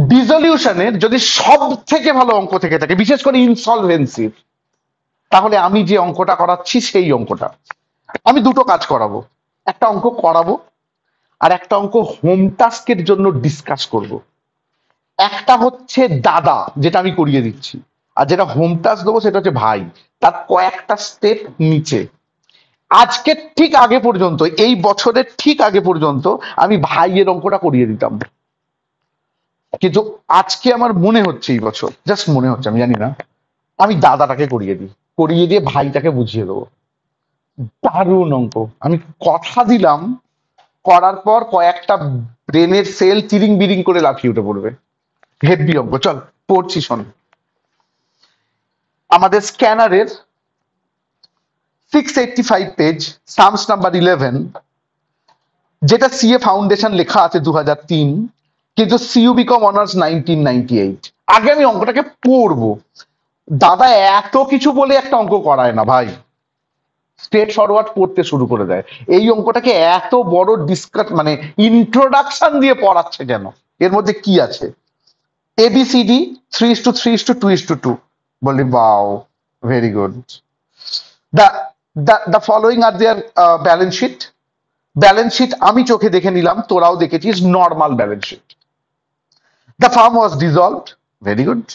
ডিসলিউশনের যদি সব থেকে ভালো অঙ্ক থেকে থাকে, বিশেষ করে ইনসলভেন্সির, তাহলে আমি যে অঙ্কটা করাচ্ছি সেই অঙ্কটা। আমি দুটো কাজ করাবো, একটা অঙ্ক করাবো আর একটা অঙ্ক হোম টাস্কের জন্য ডিসকাস করব। একটা হচ্ছে দাদা, যেটা আমি করিয়ে দিচ্ছি, আর যেটা হোম টাস্ক দেবো সেটা হচ্ছে ভাই, তার কয়েকটা স্টেপ নিচে। আজকে ঠিক আগে পর্যন্ত, এই বছরের ঠিক আগে পর্যন্ত আমি ভাইয়ের অঙ্কটা করিয়ে দিতাম, কিন্তু আজকে আমার মনে হচ্ছে, এই বছর জাস্ট মনে হচ্ছে, আমি জানি না, আমি দাদাটাকে করিয়ে দিই, করিয়ে দিয়ে ভাইটাকে বুঝিয়ে দেবো। দারুণ অঙ্ক, আমি কথা দিলাম, করার পর কয়েকটা ব্রেনের সেল চিরিং বিরিং করে লাফিয়ে উঠে পড়বে। হেভি অঙ্ক, চল পড়ছি শোন। আমাদের স্ক্যানারের 685 পেজ, সামস নাম্বার 11, যেটা সিএ ফাউন্ডেশন লেখা আছে 2003, কিন্তু সিইউ বিকম অনার্স 1998। আগে আমি অঙ্কটাকে পড়বো। দাদা এত কিছু বলে একটা অঙ্ক করায় না ভাই, স্ট্রেট ফরওয়ার্ড পড়তে শুরু করে দেয়। এই অঙ্কটাকে এত বড় ডিসকাস, মানে ইন্ট্রোডাকশন দিয়ে পড়াচ্ছে কেন? এর মধ্যে কি আছে? ABCD 3:3:2:2। বলি বাও, very good. The the following are their balance sheet. Balance sheet আমি চোখে দেখে নিলাম, তোরাও দেখেছিস, normal balance sheet. The firm was dissolved, very good.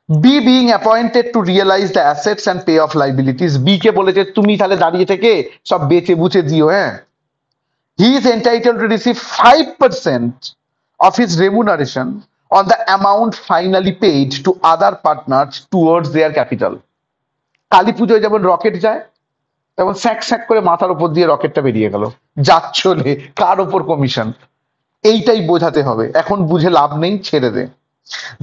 B being appointed to realise the assets and pay off liabilities. B কে বলেছে তুমি তাহলে দাঁড়িয়ে থেকে সব বেচে বুঝে দিও। হ্যাঁ, he is entitled two receive 5% of his remuneration on the amount finally paid to other partners towards their capital. Kali পুজোয় যেমন রকেট যায়, তেমন স্যাক স্যাক করে মাথার উপর দিয়ে রকেটটা বেরিয়ে গেল, যাচ্ছলে কার ওপর কমিশন? এইটাই বোঝাতে হবে, এখন বুঝে লাভ নেই, ছেড়ে দে।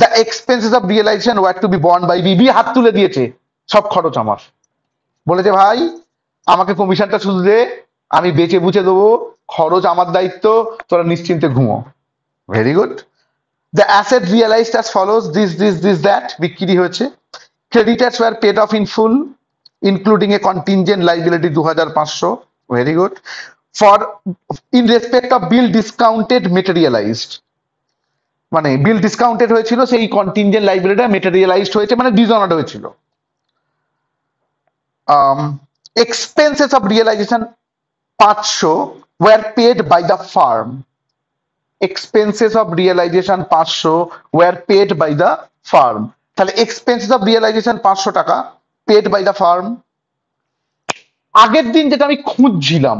The expenses of realisation were to be borne by B. B হাত তুলে দিয়েছে, সব খরচ আমার। বলেছে ভাই আমাকে কমিশনটা শুধু দে, আমি বেচে বুঝে দেবো, খরচ আমার দায়িত্ব, তোরা নিশ্চিন্তে ঘুমো। Very good. The asset realized as follows, this that, বিক্রি হয়েছে। Creditors were paid off in full including a contingent liability 2500। Very good. For in respect of bill discounted materialized, মানে বিল ডিসকাউন্টেড হয়েছিল, সেই কন্টিনজেন্ট লাইবিলিটিটা মেটেরিয়ালাইজড হয়েছে, মানে dishonoured হয়েছিল। Expenses of realization 500 were paid by the firm. Expenses of realization 500 were paid by the firm. তাহলে expenses of realization 500 টাকা paid by the firm। আগের দিন যেটা আমি খুঁজছিলাম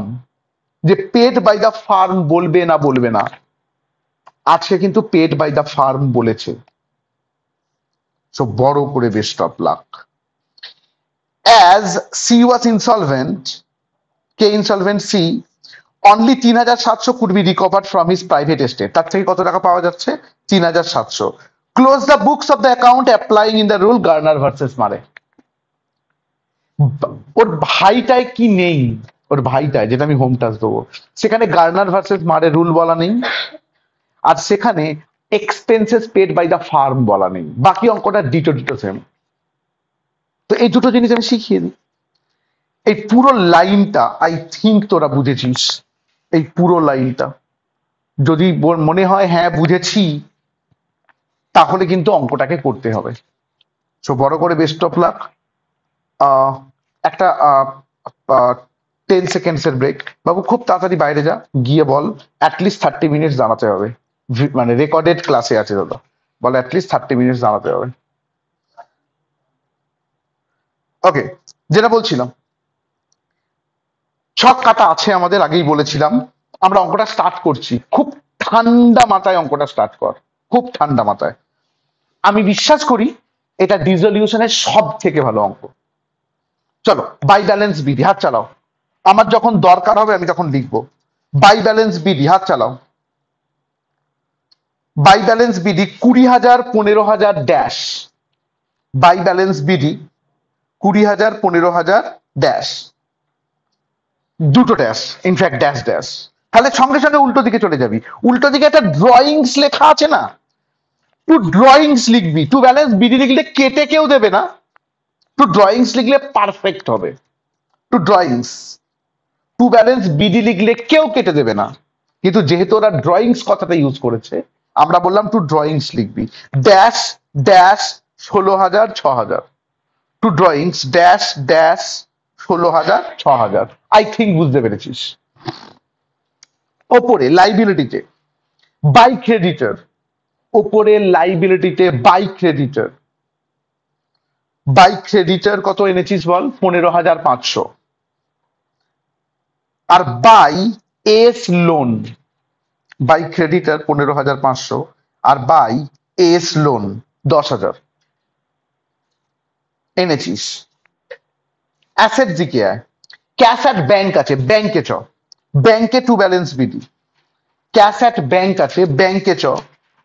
যে paid by the firm বলবে না বলবে না, আজকে কিন্তু paid by the firm বলেছে। সো বড় করে best of lakh. As C was insolvent, K insolvent C, only 3700 could be recovered from his private estate। তার থেকে কত টাকা পাওয়া যাচ্ছে? 3700। Close the books of the account applying in the rule Garner versus মারে। ওর ভাইটায় কি নেই? ওর ভাইটায়, যেটা আমি হোম টাস্ক দেবো, সেখানে গার্নার ভার্সেস মারে রুল বলা নেই, আর সেখানে expenses paid by the firm বলা নেই। বাকি অঙ্কটা ডিটো সেম। তো এই দুটো জিনিস আমি শিখিয়ে দিই। এই পুরো লাইনটা আই থিঙ্ক তোরা বুঝেছিস। এই পুরো লাইনটা যদি মনে হয় হ্যাঁ বুঝেছি, তাহলে কিন্তু অঙ্কটাকে করতে হবে। সো বড় করে বেস্ট অফ লাক। একটা 10 সেকেন্ডসের ব্রেক। বাবু খুব তাড়াতাড়ি বাইরে যা, গিয়ে বল অ্যাটলিস্ট 30 মিনিটস দাঁড়াতে হবে, মানে রেকর্ডেড ক্লাসে আছে দাদা, বল অ্যাটলিস্ট 30 মিনিটস দাঁড়াতে হবে। ওকে, যেটা বলছিলাম, ছক কাটা আছে আমাদের, আগেই বলেছিলাম। আমরা অঙ্কটা স্টার্ট করছি, খুব ঠান্ডা মাথায় অঙ্কটা স্টার্ট কর, খুব ঠান্ডা মাথায়। আমি বিশ্বাস করি এটা ডিসলিউশনের সব থেকে ভালো অঙ্ক। চলো, বাই ব্যালেন্স বিধি, হাত চালাও। আমার যখন দরকার হবে আমি তখন লিখবো। বাই ব্যালেন্স বিধি, হাত চালাও। বাই ব্যালেন্স বিধি 20,000 15,000 ড্যাশ। বাই ব্যালেন্স বিধি 20,000 15,000 ড্যাশ, দুটো ড্যাশ, ইনফ্যাক্ট ড্যাশ ড্যাশ। তাহলে সঙ্গে সঙ্গে উল্টো দিকে চলে যাবি। উল্টো দিকে একটা ড্রয়িংস লেখা আছে না, তুই ড্রয়িংস লিখবি। টু ব্যালেন্স বিধি লিখলে কেটে কেউ দেবে না, টু ড্রয়িংস লিখলে পারফেক্ট হবে। টু ড্রয়িংস, টু ব্যালেন্স বিধি লিখলে কেউ কেটে দেবে না, কিন্তু যেহেতু ওরা ড্রয়িংস কথাটা ইউজ করেছে, আমরা বললাম টু ড্রয়িংস লিখবি, dash dash 16,000 6,000, to drawings dash dash 16,000 6,000। I think বুঝতে পেরেছিস। ওপরে লাইবিলিটিতে বাই ক্রেডিটর, ওপরে লাইবিলিটিতে বাই ক্রেডিটর, বাই ক্রেডিটর কত এনেছিস বল? 15,500। আর by S loan, by creditor 15,500 আর বাই এস লোন 10,000 এনেছিস। অ্যাসেট দিকে আয়, ক্যাশ অ্যাট ব্যাংক আছে, ব্যাংকে চ, ব্যাংকে to balance BD, cash at bank আছে, ব্যাংকে চ,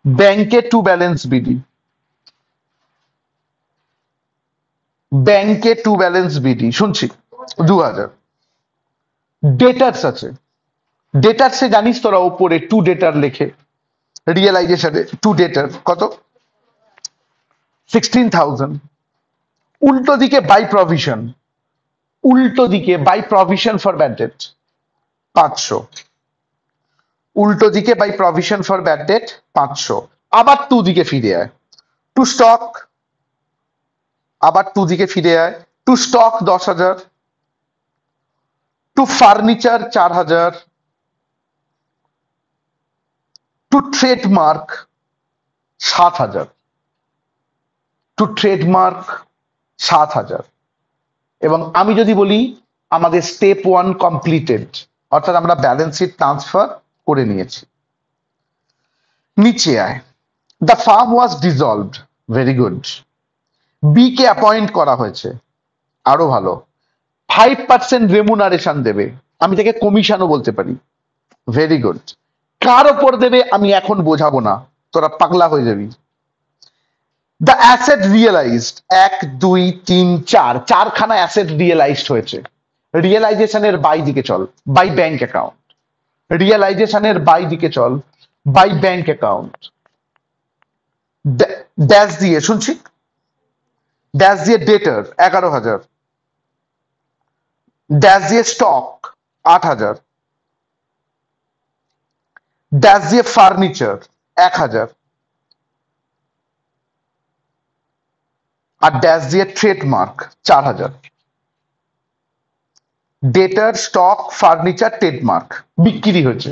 ব্যাংকে টু ব্যালেন্স বিডি, ব্যাংকে টু ব্যালেন্স বিডি শুনছি 2,000। ডেটার্স আছে, ডেটার্সে জানিস তোরা ওপরে টু ডেটার লেখে, রিয়েলাইজেশনে টু ডেটার কত? 16,000। উল্টো দিকে বাই প্রভিশন, উল্টো দিকে by provision for bad debt 500, উল্টো দিকে by provision for bad debt 500। আবার টু দিকে ফিরে আয়, টু স্টক, আবার টু দিকে ফিরে আয়, to stock 10,000, to furniture 4,000, to trademark 7,000, to trademark 7,000। এবং আমি যদি বলি আমাদের স্টেপ 1 কমপ্লিটেড, অর্থাৎ আমরা ব্যালেন্স শিট ট্রান্সফার করে নিয়েছি। নিচে আয়, the firm was dissolved, very good. B কে অ্যাপয়েন্ট করা হয়েছে, আরো ভালো। 5% রেমুনারেশন দেবে, আমি তাকে কমিশনও বলতে পারি, ভেরি গুড। কার ওপর দেবে আমি এখন বোঝাবো না, তোরা পাগলা হয়ে যাবি। দ্য অ্যাসেট রিয়েলাইজড, 1 2 3 4, চারখানা অ্যাসেট রিয়েলাইজড হয়েছে। রিয়েলাইজেশনের বাই দিকে চল, বাই ব্যাংক অ্যাকাউন্ট, রিয়েলাইজেশনের বাই দিকে চল, বাই ব্যাংক অ্যাকাউন্ট। ড্যাশ দিয়ে শুনছি, ড্যাশ দিয়ে ডেটার 11,000, ড্যাশ দিয়ে স্টক 8,000, ড্যাশ দিয়ে ফার্নিচার 1,000 আর ড্যাশ দিয়ে ট্রেডমার্ক 4,000। ডেটার, স্টক, ফার্নিচার, ট্রেডমার্ক বিক্রি হয়েছে।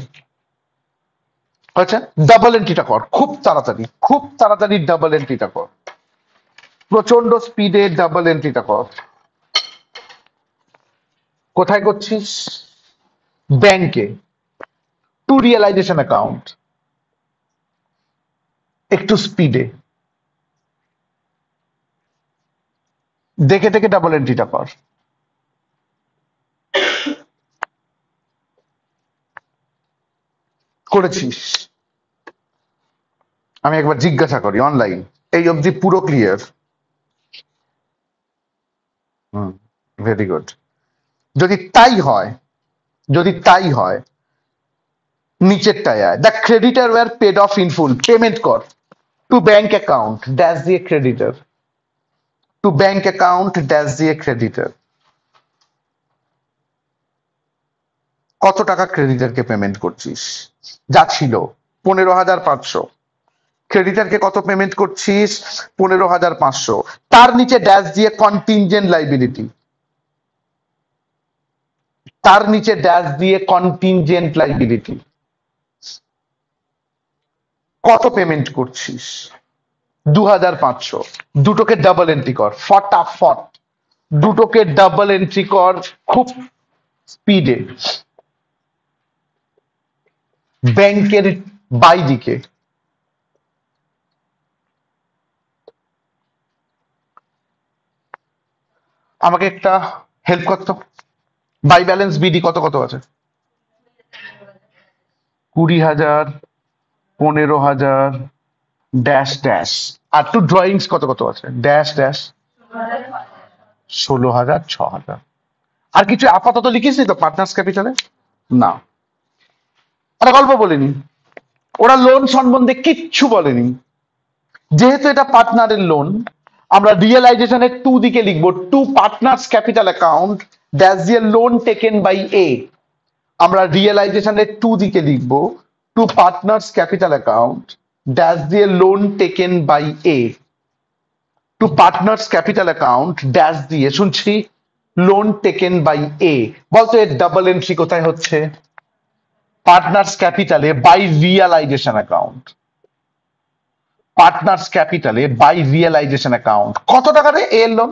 আচ্ছা, ডাবল এন্ট্রিটা কর খুব তাড়াতাড়ি, খুব তাড়াতাড়ি ডাবল এন্ট্রিটা কর, প্রচন্ড স্পিডে ডাবল এন্ট্রিটা কর। কোথায় করছিস? ব্যাংকে, টু রিয়েলাইজেশন অ্যাকাউন্ট, একটু স্পিডে, দেখে দেখে ডাবল এন্ট্রিটা কর। করেছিস? আমি একবার জিজ্ঞাসা করি অনলাইন, এই অবধি পুরো ক্লিয়ার? Hmm, very good. যদি তাই হয়, যদি তাই হয় নিচেরটায় আয়, the creditor were paid off in full, payment কর টু ব্যাংক অ্যাকাউন্ট, ড্যাশ দিয়ে creditor, to bank account dash দিয়ে ক্রেডিটার। কত টাকা ক্রেডিটারকে পেমেন্ট করছিস? যা ছিল 15,500, ক্রেডিটারকে কত পেমেন্ট করছিস? 15,500। তার নিচে ড্যাশ দিয়ে কন্টিনজেন্ট লাইবিলিটি, তার নিচে ড্যাশ দিয়ে কন্টিনজেন্ট লাইবিলিটি। কত পেমেন্ট করছিস? 2,500। দুটোকে ডাবল এন্ট্রি কর ফটাফট, দুটোকে ডাবল এন্ট্রি কর খুব স্পিডে। ব্যাংকের বাই দিকে আমাকে একটা হেল্প করতো, বাই ব্যালেন্স বিডি কত কত আছে? 20,000, 15,000, ড্যাশ ড্যাশ। আর টু ড্রয়িংস কত কত আছে? Dash dash 16,000 6,000। আর কিছু আপাতত লিখিস নি তো পার্টনার্স ক্যাপিটালে? না, একটা গল্প বলিনি, ওরা লোন সম্বন্ধে কিচ্ছু বলেনি। যেহেতু এটা পার্টনারের লোন, আমরা রিয়েলাইজেশনের টু দিকে লিখবো, to partners capital account dash দিয়ে লোন টেকেন বাই এ। আমরা রিয়েলাইজেশনের টু দিকে লিখবো, to partners capital account dash দিয়ে loan taken by A to partners capital account dash দিয়ে শুনছি লোন টেকেন বাই এ। বলতো এর ডাবল এন্ট্রি কোথায় হচ্ছে? পার্টনার্স ক্যাপিটালে বাই রিয়ালাইজেশন অ্যাকাউন্ট। পার্টনার্স ক্যাপিটালে বাই রিয়ালাইজেশন অ্যাকাউন্ট কত টাকা রে এর loan?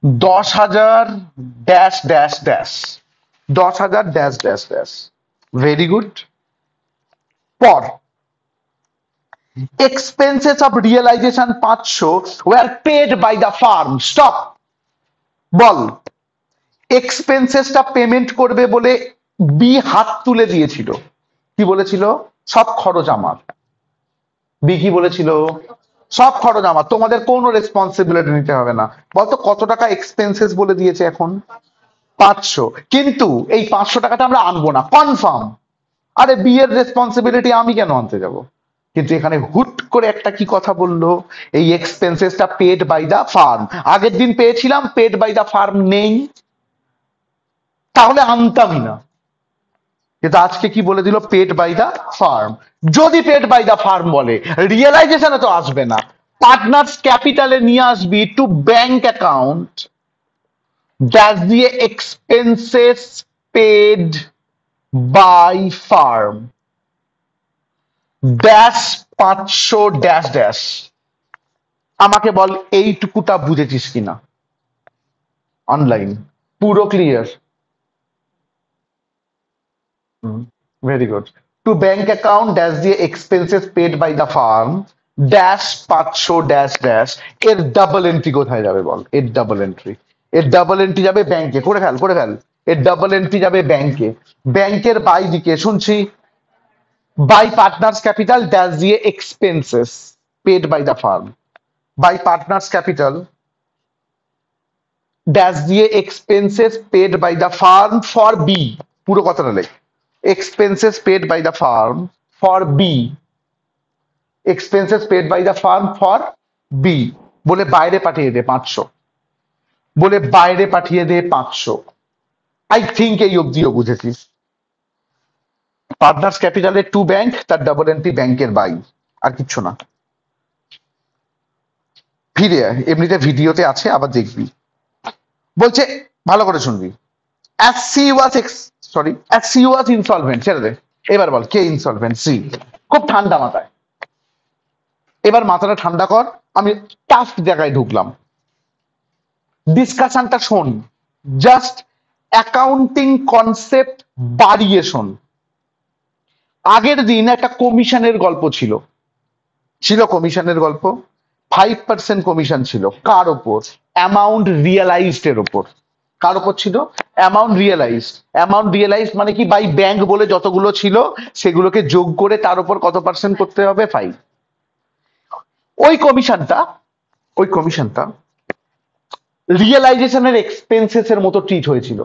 10,000 dash dash dash 10,000 dash dash dash. Very good. পর expenses of realization 500 were paid by the firm. Stop. বল এক্সপেন্সেসটা পেমেন্ট করবে বলে বি হাত তুলে দিয়েছিল, কি বলেছিল? সব খরচ আমার। বি কি বলেছিল? সব খরচ আমার, তোমাদের কোনো রেসপন্সিবিলিটি নিতে হবে না। বলতো কত টাকা এক্সপেন্সেস বলে দিয়েছে এখন? 500। কিন্তু এই 500 টাকাটা আমরা আনবো না, কনফার্ম। আরে বি এর রেসপন্সিবিলিটি আমি কেন আনতে যাব? কিন্তু এখানে হুট করে একটা কি কথা বললো, এই এক্সপেন্সেসটা পেড বাই দা ফার্ম। আগের দিন পেয়েছিলাম, পেড বাই দা ফার্ম নেই, তাহলে আনতামই না। কিন্তু আজকে কি বলে দিল? Paid by the firm. যদি পেড বাই দা ফার্ম বলে, রিয়েলাইজেশনে তো আসবে না, পার্টনার্স ক্যাপিটালে নিয়ে আসবি টু ব্যাংক অ্যাকাউন্ট ড্যাশ দিয়ে expenses paid by firm dash 500 dash dash. আমাকে বল এইটুকুটা বুঝেছিস কিনা? অনলাইন পুরো clear? Very good. To bank account dash দিয়ে expenses paid by the firm dash 500 dash dash. এর ডাবল এন্ট্রি কোথায় যাবে বল? এর ডাবল এন্ট্রি, এর ডাবল এন্ট্রি যাবে ব্যাংকে। করে ফেল করে ফেল। এর ডাবল এন্ট্রি যাবে ব্যাংকে। ব্যাংকের বাই দিকে শুনছি বাই পার্টনার্স ক্যাপিটাল ড্যাশ দিয়ে expenses paid by the firm by partners capital dash দিয়ে expenses paid by the firm for B. পুরো কথাটা লেখ, expenses paid by the firm for B, expenses paid by the firm for B বলে বাইরে পাঠিয়ে দে 500, বলে বাইরে পাঠিয়ে দে 500। আই থিঙ্ক এই অবধিও বুঝেছিস। পার্টনার্স ক্যাপিটালের টু ব্যাংক, তার ডাবল এন্ট্রি ব্যাংকের বাই, আর কিচ্ছু না। ফিরে আয়, এমনিতে ভিডিওতে আছে, আবার দেখবি। বলছে ভালো করে শুনবি। as C was as C was insolvent, ছেড়ে দে। এবার বল কে ইনসলভেন্ট? সি। খুব ঠান্ডা মাথায়, এবার মাথাটা ঠান্ডা কর। আমি টাফ জায়গায় ঢুকলাম, ডিসকাশনটা শোন, জাস্ট অ্যাকাউন্টিং কনসেপ্ট বাড়িয়ে শোন। আগের দিন একটা কমিশনের গল্প ছিল, কমিশনের গল্প। 5% কমিশন ছিল কার ওপর? অ্যামাউন্ট রিয়েলাইজড এর ওপর। কার ওপর ছিল? Amount realised. অ্যামাউন্ট রিয়েলাইজড মানে কি? বাই ব্যাংক বলে যতগুলো ছিল সেগুলোকে যোগ করে তার উপর কত পার্সেন্ট করতে হবে? 5। ওই কমিশনটা রিয়েলাইজেশনের এক্সপেন্সেস এর মতো ট্রিট হয়েছিল।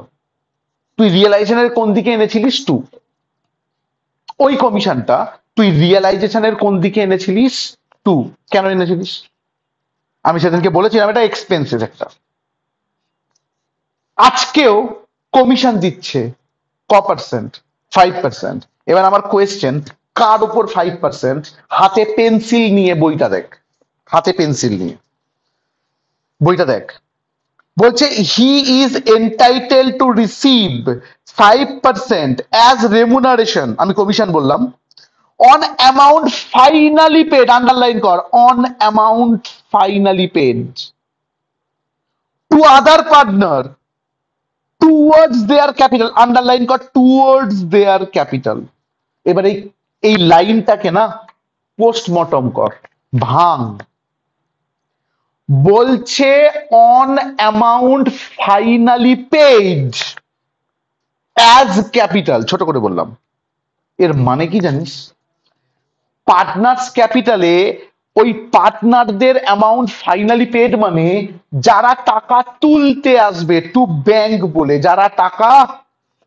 তুই রিয়েলাইজেশনের কোন দিকে এনেছিলিস? 2। ওই কমিশনটা তুই রিয়েলাইজেশনের কোন দিকে এনেছিলিস? 2। কেন এনেছিলিস? আমি সেদিনকে বলেছিলাম এটা এক্সপেন্সেস একটা। আজকেও কমিশন দিচ্ছে ক পার্সেন্ট? 5%। এবার আমার কোয়েশ্চেন, কার উপর 5%? হাতে পেন্সিল নিয়ে বইটা দেখ, হাতে পেন্সিল নিয়ে বইটা দেখ। বলছে he is entitle to receive 5% as remuneration, আমি কমিশন বললাম, on amount finally paid, underline কর, on amount finally paid to other partner towards their capital, underline কর, টুয়ার্ডস দেয়ার ক্যাপিটাল। এবার এই লাইনটাকে না পোস্টমর্টম কর, ভাঙ। বলছে on amount finally paid as capital, ছোট করে বললাম। এর মানে কি জানিস? পার্টনার্স ক্যাপিটালে ওই পার্টনারদের অ্যামাউন্ট ফাইনালি পেড মানে যারা টাকা তুলতে আসবে, টু ব্যাংক বলে যারা টাকা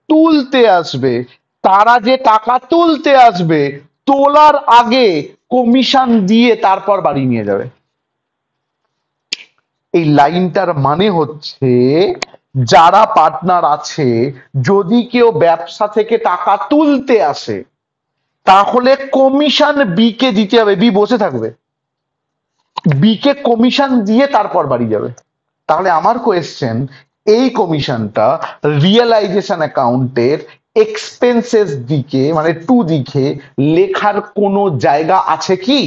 তুলতে আসবে, তারা যে টাকা তুলতে আসবে তোলার আগে কমিশন দিয়ে তারপর বাড়ি নিয়ে যাবে। এই লাইনটার মানে হচ্ছে যারা পার্টনার আছে, যদি কেউ ব্যবসা থেকে টাকা তুলতে আসে তাহলে কমিশন বি কে দিতে হবে, বি বসে থাকবে, বি কে কমিশন দিয়ে তারপর বাড়ি যাবে। তাহলে আমার কোয়েশ্চেন, এই কমিশনটা রিয়েলাইজেশন অ্যাকাউন্টের এক্সপেন্সেস দিকে মানে টু দিকে লেখার কোনো জায়গা আছে কি?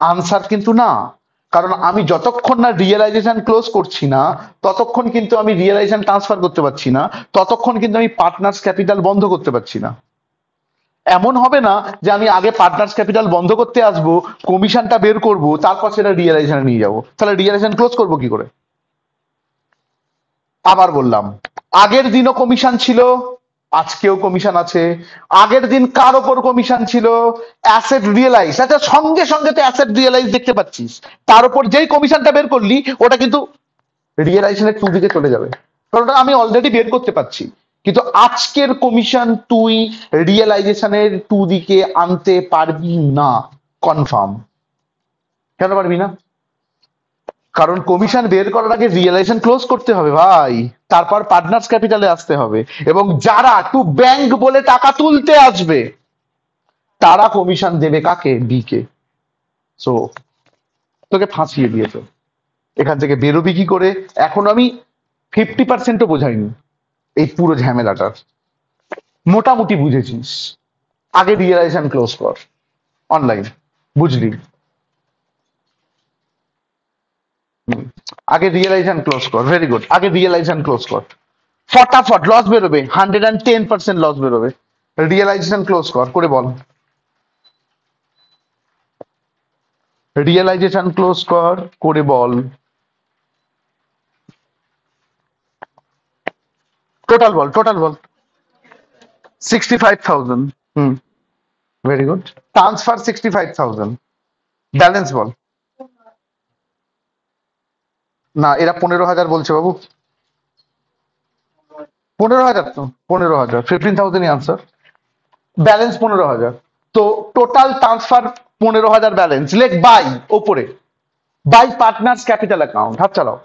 আনসার কিন্তু না। কারণ আমি যতক্ষণ না রিয়েলাইজেশন ক্লোজ করছি না ততক্ষণ কিন্তু আমি রিয়েলাইজেশন ট্রান্সফার করতে পারছি না, ততক্ষণ কিন্তু আমি পার্টনার্স ক্যাপিটাল বন্ধ করতে পারছি না। এমন হবে না যে আমি আগে পার্টনার্স ক্যাপিটাল বন্ধ করতে আসবো, কমিশনটা বের করব, তারপর সেটা রিয়েলাইজেশনে নিয়ে যাবো, তাহলে রিয়েলাইজেশন ক্লোজ করবো কি করে? আবার বললাম, আগের দিনও কমিশন ছিল, আজকেও কমিশন আছে। আগের দিন কার ওপর কমিশন ছিল? Asset realize. আচ্ছা, সঙ্গে সঙ্গে তো অ্যাসেট রিয়েলাইজ দেখতে পাচ্ছিস, তার উপর যেই কমিশনটা বের করলি ওটা কিন্তু রিয়েলাইজেশনের টু দিকে চলে যাবে, কারণ ওটা আমি অলরেডি বের করতে পারছি। কিন্তু আজকের কমিশন তুই রিয়েলাইজেশনের টু দিকে আনতে পারবি না, কনফার্ম। কেন পারবি না? কারণ কমিশন বের করার আগে রিয়েলাইজেশন ক্লোজ করতে হবে ভাই, তারপর পার্টনার্স ক্যাপিটালে আসতে হবে, এবং যারা টু ব্যাংক বলে টাকা তুলতে আসবে তারা কমিশন দেবে কাকে? বি কে। সো তোকে ফাঁসিয়ে দিয়েছে, এখান থেকে বেরোবি কি করে এখন আমি 50%ও বোঝাইনি এই পুরো ঝামেলাটার, মোটামুটি বুঝেছিস। আগে রিয়েলাইজেশন ক্লোজ কর অনলাইন, বুঝলি? আগে রিয়েলাইজেশন ক্লোজ কর, ভেরি গুড, আগে রিয়েলাইজেশন ক্লোজ কর, ফটাফট লস বেরোবে, 110% লস বেরোবে। রিয়েলাইজেশন ক্লোজ কর, করে বল। রিয়েলাইজেশন ক্লোজ কর, করে বল। টোটাল বল, টোটাল বল। 65,000। হুম, ভেরি গুড। ট্রান্সফার 65,000। ব্যালেন্স বল। না, এরা 15,000 বলছে বাবু। 15,000 তো, 15,000, 15,000 আনসার। ব্যালেন্স 15,000। তো টোটাল ট্রান্সফার 15,000 ব্যালেন্স, লেখ বাই ওপরে, বাই পার্টনার্স ক্যাপিটাল অ্যাকাউন্ট, হাত চালাও।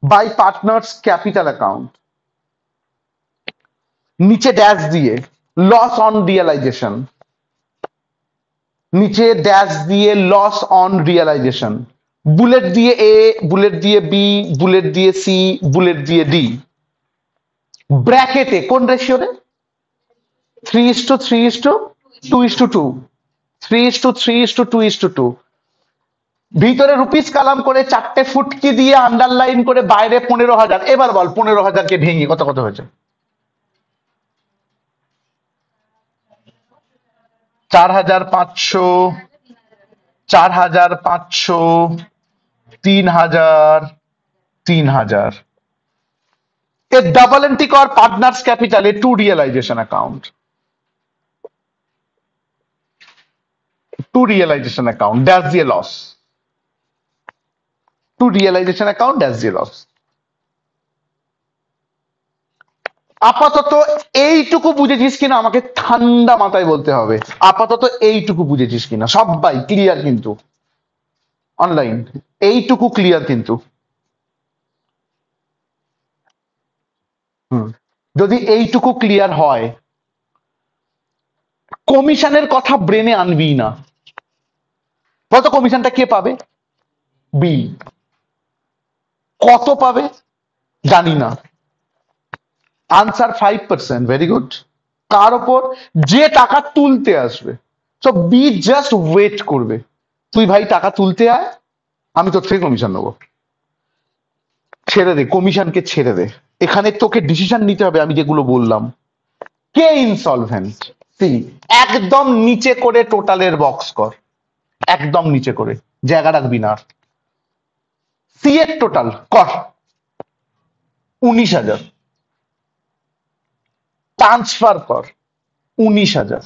বাই পার্টনার্স ক্যাপিটাল অ্যাকাউন্ট, নিচে ড্যাশ দিয়ে লস অন রিয়েলাইজেশন, নিচে ড্যাশ দিয়ে লস অন রিয়েলাইজেশন, বুলেট দিয়ে এ, বুলেট দিয়ে বি, বুলেট দিয়ে সি, বুলেট দিয়ে ডি, ব্র্যাকেটে কোন রেশিওরে? 3:3:2:2, 3:3:2:2, ভিতরে রুপিস কালাম করে চারটে ফুটকি দিয়ে আন্ডারলাইন করে বাইরে 15,000। এবার বল 15,000 কে ভেঙে কত কত হয়েছে? 4,500, 4,500, 3,000, 3,000। এর ডাবল এন্ট্রি কর পার্টনার্স ক্যাপিটালে to realisation account, to realisation account dash দিয়ে loss, to realisation account dash দিয়ে লস। আপাতত এইটুকু বুঝেছিস কিনা আমাকে ঠান্ডা মাথায় বলতে হবে, আপাতত এইটুকু বুঝেছিস কিনা? সবাই ক্লিয়ার কিন্তু অনলাইন, এইটুকু ক্লিয়ার কিন্তু? যদি এইটুকু ক্লিয়ার হয়, কমিশনের কথা ব্রেনে আনবি না। কত কমিশনটা কে পাবে? বি। কত পাবে? জানি না। Answer 5%, very good. কার ওপর? যে টাকা তুলতে আসবে। সো বি জাস্ট ওয়েট করবে, তুই ভাই টাকা তুলতে আয়, আমি তোর থেকে কমিশন নেবো। ছেড়ে দে কমিশনকে, ছেড়ে দে। এখানে তোকে ডিসিশন নিতে হবে আমি যেগুলো বললাম। কে ইনসলভেন্ট? সি। একদম নিচে করে টোটালের বক্স কর, একদম নিচে করে, জায়গা রাখবি না। সি এর টোটাল কর 19,000, ট্রান্সফার কর 19,000।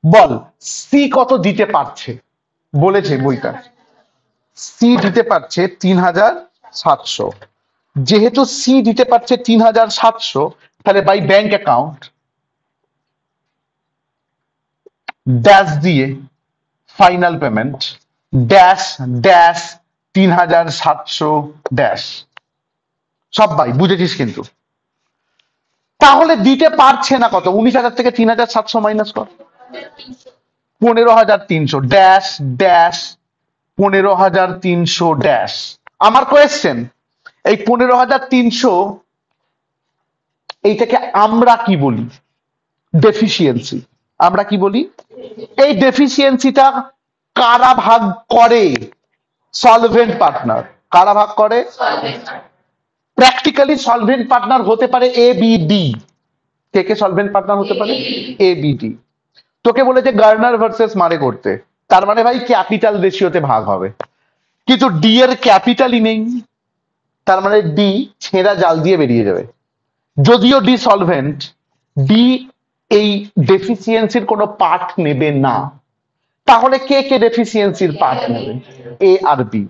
বল সি কত দিতে পারছে? বলেছে বইটা সি দিতে পারছে 3,700। যেহেতু সি দিতে পারছে 3,700, তাহলে বাই ব্যাংক অ্যাকাউন্ট ড্যাশ দিয়ে final payment dash dash 3,700 dash. সব বাই, বুঝেছিস কিন্তু? তাহলে দিতে পারছে না কত? 19,000 থেকে 3,700 মাইনাস কর। 15,300 ড্যাশ ড্যাশ 15,300 ড্যাশ। আমার কোয়েশ্চেন, এই 15,300 এইটাকে আমরা কি বলি? ডেফিসিয়েন্সি। আমরা কি বলি? এই ডেফিসিয়েন্সিটা কারা ভাগ করে? Solvent partner. কারা ভাগ করে? প্র্যাকটিক্যালি সলভেন্ট পার্টনার হতে পারে A B D. K K solvent partner হতে পারে? A B D. তোকে বলেছে গার্নার ভার্সেস মারে করতে, তার মানে ভাই ক্যাপিটাল রেশিওতে ভাগ হবে, কিন্তু ডি এর ক্যাপিটালই নেই, তার মানে ডি ছেঁড়া জাল দিয়ে বেরিয়ে যাবে। যদিও ডি সলভেন্ট, ডি এই ডেফিসিয়েন্সির কোনো পার্ট নেবে না। তাহলে কে কে ডেফিসিয়েন্সির পার্ট নেবে? এ আর বি।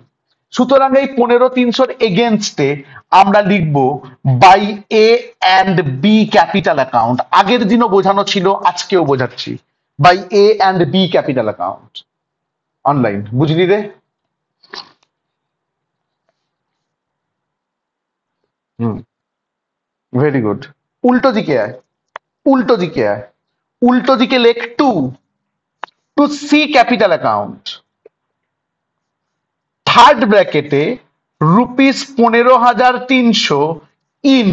সুতরাং এই 15,300 এগেনস্টে আমরা লিখব by A and B capital account. আগের দিনও বোঝানো ছিল, আজকেও বোঝাচ্ছি, by A and B capital account. Online বুঝলি রে? Hmm, very good. উল্টো দিকে আয়, উল্টো দিকে আয়, উল্টো দিকে লেখ to C capital account. Third ব্র্যাকেটে ₹15,300 ইন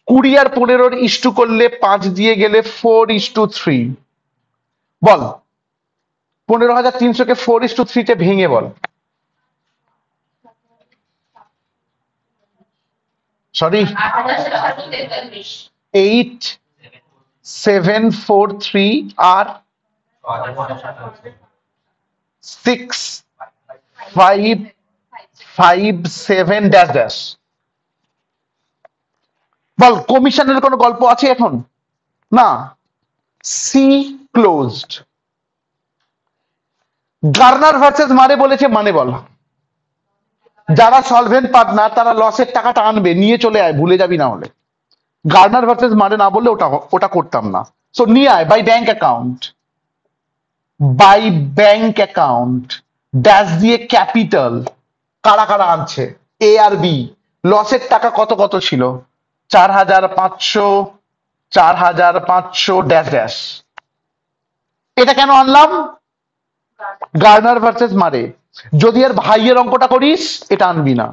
20 আর 15 ইস্টু করলে 5 দিয়ে গেলে 4:3। বল 15,300 কে 4:3 তে ভেঙে বল। সরি, 8,743 আর 6,557 ড্যাশ ড্যাশ। বল কমিশনের কোনো গল্প আছে এখন? না। C closed. গার্নার ভার্সেস মারে বলেছে, মানে বল। যারা সলভেন্ট পার্টনার তারা লসের টাকাটা আনবে, নিয়ে চলে আয়, ভুলে যাবি না হলে। গার্নার ভার্সেস মারে না বললে ওটা ওটা করতাম না। সো নিয়ে আয় by bank account, by bank account dash দিয়ে ক্যাপিটাল। কারা কারা আনছে? এ আর বি। লসের টাকা কত কত ছিল? 4,500, 4,500 ড্যাশ ড্যাশ। এটা কেন আনলাম? গার্নার ভার্সেস মারে। যদি এর ভাইয়ের অঙ্কটা করিস এটা আনবি না,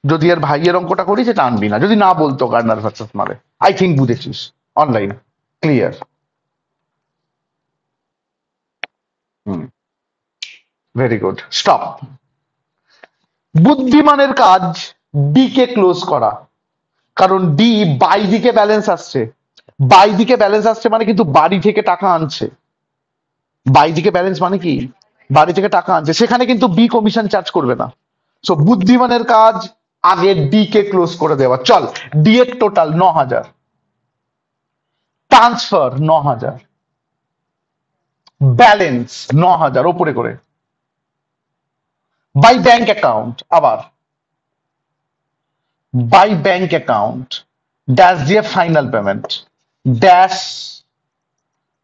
যদি এর ভাইয়ের অঙ্কটা করিস এটা আনবি না, যদি না বলতো Garner versus Murray. I think বুঝেছিস। Online clear? Hmm, very good. Stop. বুদ্ধিমানের কাজ ডি কে ক্লোজ করা, কারণ ডি বাই দিকে ব্যালেন্স আসছে। বাই দিকে ব্যালেন্স আসছে মানে কিন্তু বাড়ি থেকে টাকা আনছে। বাই দিকে ব্যালেন্স মানে কি? বাড়ি থেকে টাকা আনছে, সেখানে কিন্তু বি কমিশন চার্জ করবে না। সো বুদ্ধিমানের কাজ আগে ডি কে ক্লোজ করে দেওয়া। চল, ডি এর টোটাল 9,000, ট্রান্সফার 9,000, ব্যালেন্স 9,000 ওপরে করে, বাই ব্যাংক অ্যাকাউন্ট, আবার বাই ব্যাংক অ্যাকাউন্ট ড্যাশ দিয়ে final payment dash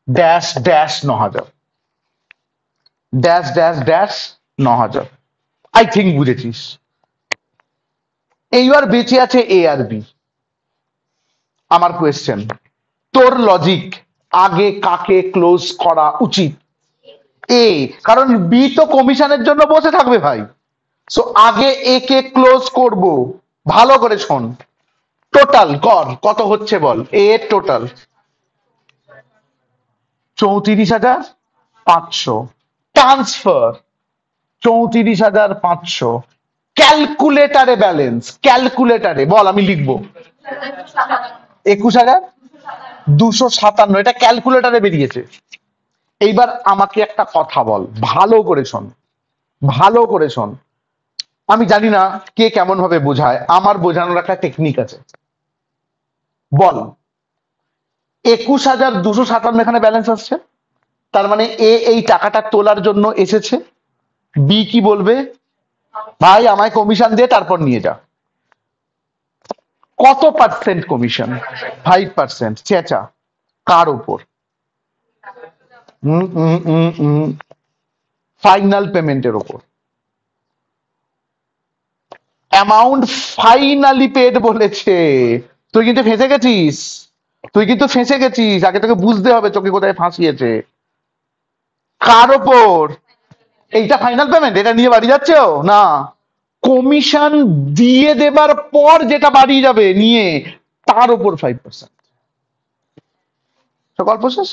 dash dash 9,000, dash dash dash 9,000। I think বুঝেছিস। এইবার বেঁচে আছে এ আর বি। আমার কোয়েশ্চেন, তোর লজিক, আগে কাকে ক্লোজ করা উচিত? এ, কারণ বি তো কমিশনের জন্য বসে থাকবে ভাই। সো আগে এ কে ক্লোজ করব। ভালো করে শোন, টোটাল কর কত হচ্ছে বল। এ এর টোটাল 34,500, ট্রান্সফার 34,500, ক্যালকুলেটারে ব্যালেন্স, ক্যালকুলেটারে বল, আমি লিখবো 21,257। এটা ক্যালকুলেটারে বেরিয়েছে। এইবার আমাকে একটা কথা বল, ভালো করে শোন, ভালো করে শোন। আমি জানি না কে কেমন ভাবে বোঝায়, আমার বোঝানোর একটা টেকনিক আছে। বল 21,257 এখানে ব্যালেন্স আসছে, তার মানে এ এই টাকাটা তোলার জন্য এসেছে। বি কি বলবে? ভাই আমায় কমিশন দিয়ে তারপর নিয়ে যা। কত পার্সেন্ট কমিশন? 5%। চেঁচা কার ওপর? ফাইনাল পেমেন্টের ওপর। অ্যামাউন্ট ফাইনালি পেড বলেছে, তুই কিন্তু ফেঁসে গেছিস, তুই কিন্তু ফেঁসে গেছিস, আগে তোকে বুঝতে হবে চোখে কোথায় ফাঁসিয়েছে। কার ওপর? এইটা ফাইনাল পেমেন্ট, এটা নিয়ে বাড়ি যাচ্ছে ও না, কমিশন দিয়ে দেবার পর যেটা বাড়ি যাবে নিয়ে, তার উপর 5%। গল্প শেষ।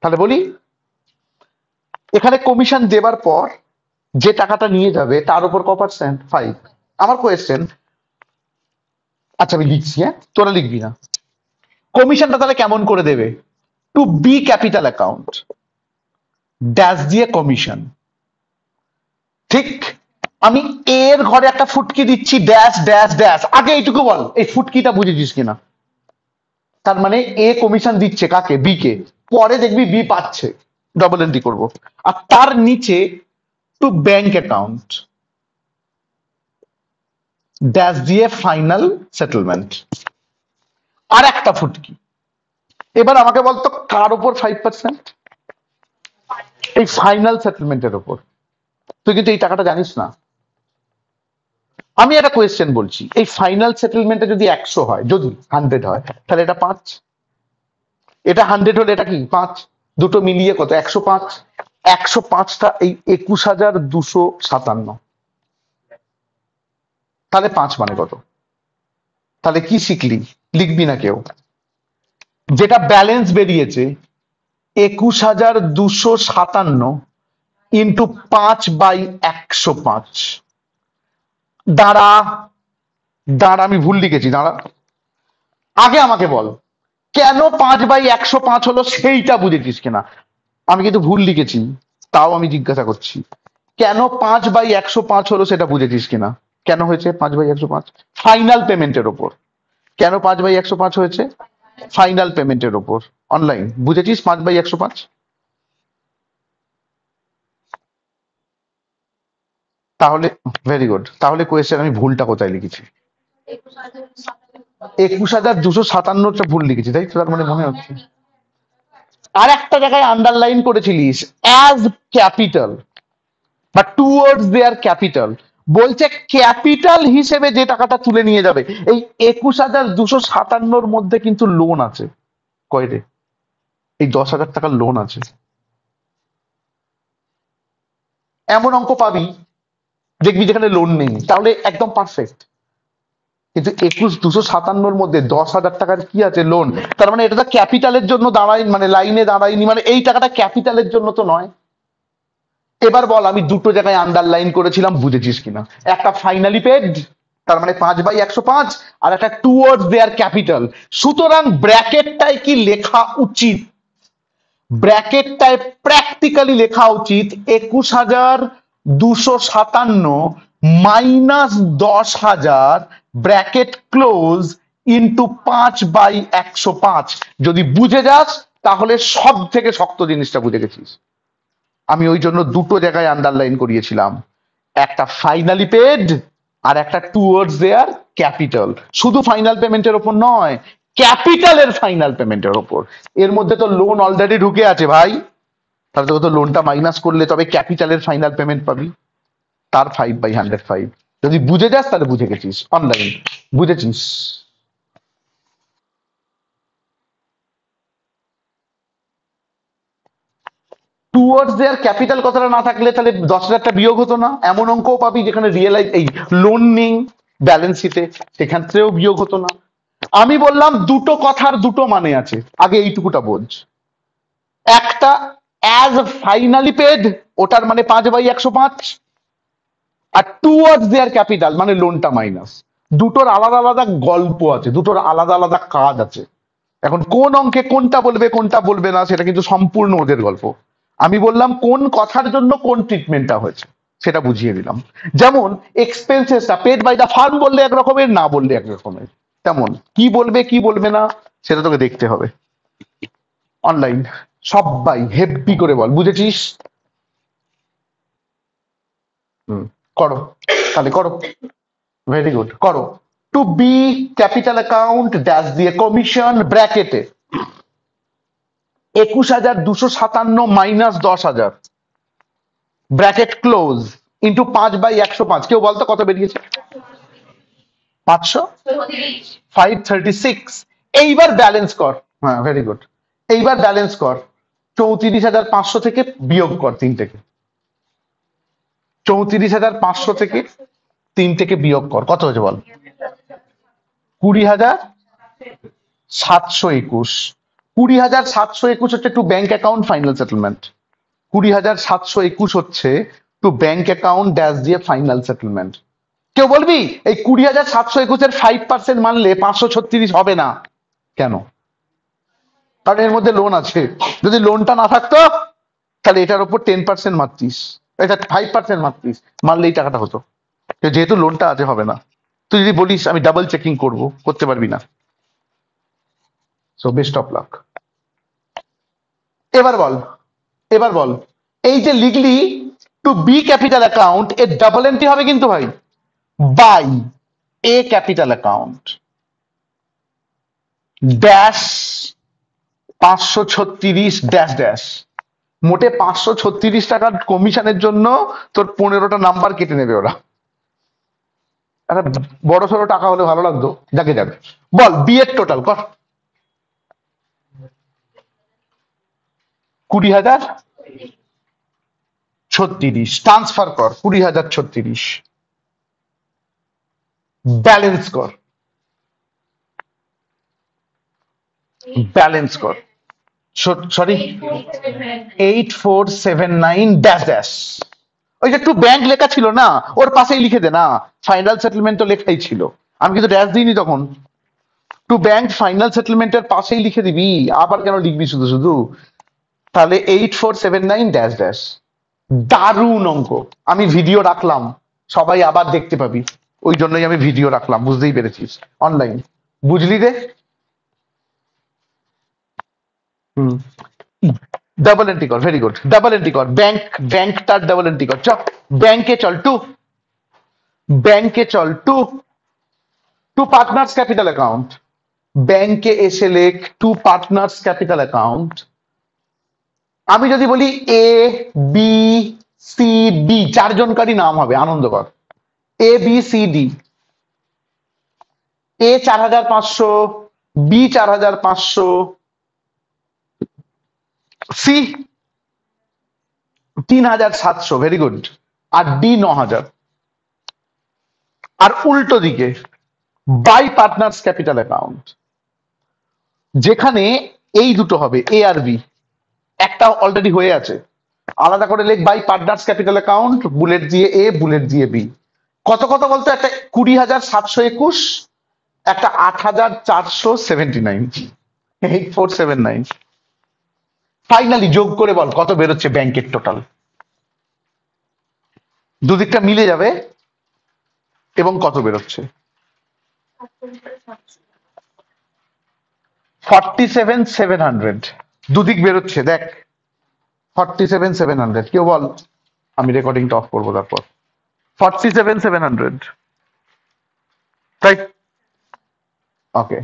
তাহলে বলি, এখানে কমিশন দেবার পর যে টাকাটা নিয়ে যাবে তার উপর ক পার্সেন্ট? 5। আমার কোয়েশ্চেন, আচ্ছা আমি লিখছি, হ্যাঁ তোরা লিখবি না। কমিশনটা তাহলে কেমন করে দেবে? To B capital account dash দিয়ে কমিশন, ঠিক? আমি এর ঘরে একটা ফুটকি দিচ্ছি ড্যাশ ড্যাশ ড্যাশ। আগে এইটুকু বল, এই ফুটকিটা বুঝেছিস কিনা? তার মানে এ কমিশন দিচ্ছে কাকে? বি কে। পরে দেখবি বি পাচ্ছে, ডবল এন্ট্রি করবো। আর তার নিচে টু ব্যাংক অ্যাকাউন্ট ড্যাশ দিয়ে ফাইনাল সেটেলমেন্ট, আর একটা ফুটকি। এবার আমাকে বলতো কার উপর 5%? এই ফাইনাল সেটেলমেন্টের উপর। তুই কিন্তু এই টাকাটা জানিস না। আমি একটা কোয়েশ্চেন বলছি, এই ফাইনাল সেটেলমেন্টে যদি 100 হয়, যদি 100 হয়, তাহলে এটা 5, এটা 100 হলে এটা কি 5, দুটো মিলিয়ে কত? 105। 105টা এই 21,257, তাহলে 5 মানে কত? তাহলে কি শিখলি? লিখবি না কেউ। যেটা ব্যালেন্স বেরিয়েছে 21,257 ইন্টু 5/105। দাঁড়া দাঁড়া, আমি ভুল লিখেছি, দাঁড়া। আগে আমাকে বল, কেন 5/105 হলো সেইটা বুঝেছিস কিনা? আমি কিন্তু ভুল লিখেছি, তাও আমি জিজ্ঞাসা করছি, কেন 5/105 হলো সেটা বুঝেছিস কিনা? কেন হয়েছে 5/105? ফাইনাল পেমেন্টের ওপর। কেন 5/105 হয়েছে? ফাইনাল পেমেন্টের ওপর। অনলাইন বুঝেছিস 5/105? তাহলে ভেরি গুড। তাহলে কোয়েশ্চেন আমি ভুলটা কোথায় লিখেছি? 21,257টা ভুল লিখেছি, তাই তো? তার মানে মনে হচ্ছে আর একটা জায়গায় আন্ডারলাইন করেছিলিস, অ্যাজ ক্যাপিটাল বা টুয়ার্ডস দেয়ার ক্যাপিটাল। বলছে ক্যাপিটাল হিসেবে যে টাকাটা তুলে নিয়ে যাবে। এই 21,257-র মধ্যে কিন্তু লোন আছে কয় রে? এই 10,000 টাকার লোন আছে। এমন অঙ্ক পাবি দেখবি যেখানে লোন নেই, তাহলে একদম পারফেক্ট। কিন্তু 21,257-র মধ্যে 10,000 টাকার কি আছে? লোন। তার মানে এটা তো ক্যাপিটালের জন্য দাঁড়ায়, মানে লাইনে দাঁড়ায়নি, মানে এই টাকাটা ক্যাপিটালের জন্য তো নয়। এবার বল, আমি দুটো জায়গায় আন্ডারলাইন করেছিলাম, বুঝেছিস কিনা? একটা ফাইনালি পেড, তার মানে 5/105, আর একটা টুয়ার্ডস দেয়ার ক্যাপিটাল। সুতরাং ব্র্যাকেটটায় কি লেখা উচিত? ব্র্যাকেটটায় প্র্যাকটিক্যালি লেখা উচিত 21,257 মাইনাস 10,000 ব্র্যাকেট ক্লোজ ইন্টু 5/105। যদি বুঝে যাস তাহলে সব থেকে শক্ত জিনিসটা বুঝে গেছিস। আমি ওই জন্য দুটো জায়গায় আন্ডারলাইন করিয়েছিলাম, একটা ফাইনালি পেড আর একটা টুয়ার্ডস দেয়ার ক্যাপিটাল। শুধু ফাইনাল পেমেন্টের ওপর নয়, ক্যাপিটালের ফাইনাল পেমেন্টের ওপর। এর মধ্যে তো লোন অলরেডি ঢুকে আছে ভাই, তাহলে তোকে তো লোনটা মাইনাস করলে তবে ক্যাপিটালের ফাইনাল পেমেন্ট পাবি, তার 5/105। যদি বুঝে যাস তাহলে বুঝে গেছিস। অনলাইন বুঝেছিস? টুয়ার্ডস দেয়ার ক্যাপিটাল কথাটা না থাকলে তাহলে 10,000টা বিয়োগ হতো না। এমন অঙ্কও পাবি যেখানে রিয়েলাইজ এই লোন নেই ব্যালেন্স শিটে, সেখানেও বিয়োগ হতো না। আমি বললাম দুটো কথার দুটো মানে আছে, আগে এইটুকুটা বোঝ। একটা অ্যাজ ফাইনালি পেড, ওটার মানে 5/105, আর টুয়ার্ডস দেয়ার ক্যাপিটাল মানে লোনটা মাইনাস। দুটোর আলাদা আলাদা গল্প আছে, দুটোর আলাদা আলাদা কাজ আছে। এখন কোন অঙ্কে কোনটা বলবে কোনটা বলবে না সেটা কিন্তু সম্পূর্ণ ওদের গল্প। আমি বললাম কোন কথার জন্য কোন ট্রিটমেন্টটা হয়েছে সেটা বুঝিয়ে দিলাম। যেমন এক্সপেন্সেসটা পেড বাই দ্য ফার্ম বললে এক রকমের, না বললে এক রকমের। তেমন কি বলবে কি বলবে না সেটা তোকে দেখতে হবে। অনলাইন সবাই হেব্বি করে বল, বুঝেছিস? করো, তাহলে করো। ভেরি গুড, করো। To B capital account dash দিয়ে কমিশন ব্র্যাকেটে 21,257 মাইনাস 10,000 ব্র্যাকেট ক্লোজ ইন্টু 5/105। কেউ বলতো কত বেরিয়েছে? 536। এইবার ব্যালেন্স কর। হ্যাঁ, ভেরি গুড। এইবার ব্যালেন্স কর, 34,500 থেকে বিয়োগ কর 3 থেকে। 34,500 থেকে 3 থেকে বিয়োগ কর, কত হয়েছে বল? 20,721। 20,721 হচ্ছে two bank account final settlement. 20,721 হচ্ছে টু ব্যাংক অ্যাকাউন্ট ড্যাশ দিয়ে ফাইনাল সেটেলমেন্ট। কেউ বলবি এই 20,721-এর 5% মানলে 536 হবে না কেন? কারণ এর মধ্যে লোন আছে। যদি লোনটা না থাকতো তাহলে এটার উপর 10% মারতিস, এটা 5% মারতিস, মারলে এই টাকাটা হতো। যেহেতু লোনটা আছে হবে না। তুই যদি বলিস আমি ডাবল চেকিং করব, করতে পারবি না। So best of luck. এবার বল, এবার বল, এই যে লিখলি টু বি ক্যাপিটাল অ্যাকাউন্ট, এর ডাবল এন্ট্রি হবে কিন্তু ভাই, by A capital account dash 536 dash dash. মোটে 536 টাকার কমিশনের জন্য তোর 15টা নাম্বার কেটে নেবে ওরা। একটা বড় সড়ো টাকা হলে ভালো লাগতো, যাকে যাবে। বল বি এর টোটাল কর। 20,036 ট্রান্সফার কর, 20,036 ব্যালেন্স কর, ব্যালেন্স কর, সরি 8479 ড্যাশ ড্যাশ। ওই যে একটু ব্যাংক লেখা ছিল না, ওর পাশেই লিখে দে না, ফাইনাল সেটেলমেন্ট তো লেখাই ছিল, আমি কিন্তু ড্যাশ দিইনি তখন। টু ব্যাংক ফাইনাল সেটেলমেন্টের পাশেই লিখে দিবি, আবার কেন লিখবি শুধু শুধু? তাহলে 8479 ড্যাশ ড্যাশ। দারুণ অঙ্ক। আমি ভিডিও রাখলাম, সবাই আবার দেখতে পাবি, ওই জন্যই আমি ভিডিও রাখলাম, বুঝতেই পেরেছিস, অনলাইন। বুঝলি রে? হুম, ডাবল এন্ট্রি কর, ভেরি গুড, ডাবল এন্ট্রি কর, ব্যাংক, ব্যাংকটার ডাবল এন্ট্রি কর। চল ব্যাংকে চল, টু ব্যাংকে চল, to to partners capital account. ব্যাংকে এসে লেখ টু পার্টনার্স ক্যাপিটাল অ্যাকাউন্ট। আমি যদি বলি এ বি সি ডি, চারজনকারই নাম হবে, আনন্দ কর। A B C D, A 4,500, B 4,500, C 3,700, very good, R D 9,000। আর উল্টো দিকে বাই পার্টনার্স ক্যাপিটাল অ্যাকাউন্ট, যেখানে এই দুটো হবে এ আর বি, একটা অলরেডি হয়ে আছে, আলাদা করে লেখ by partners capital account, bullet দিয়ে এ, বুলেট দিয়ে বি। কত কত বলতো? একটা 20,721, একটা 8,479, 8479। ফাইনালি যোগ করে বল কত বেরোচ্ছে ব্যাংকের টোটাল। দুদিকটা মিলে যাবে এবং কত বেরোচ্ছে? 47,700। দুদিক বেরোচ্ছে দেখ, 47,700। কেউ বল, আমি রেকর্ডিংটা অফ করবো তারপর। 47,700, রাইট? ওকে।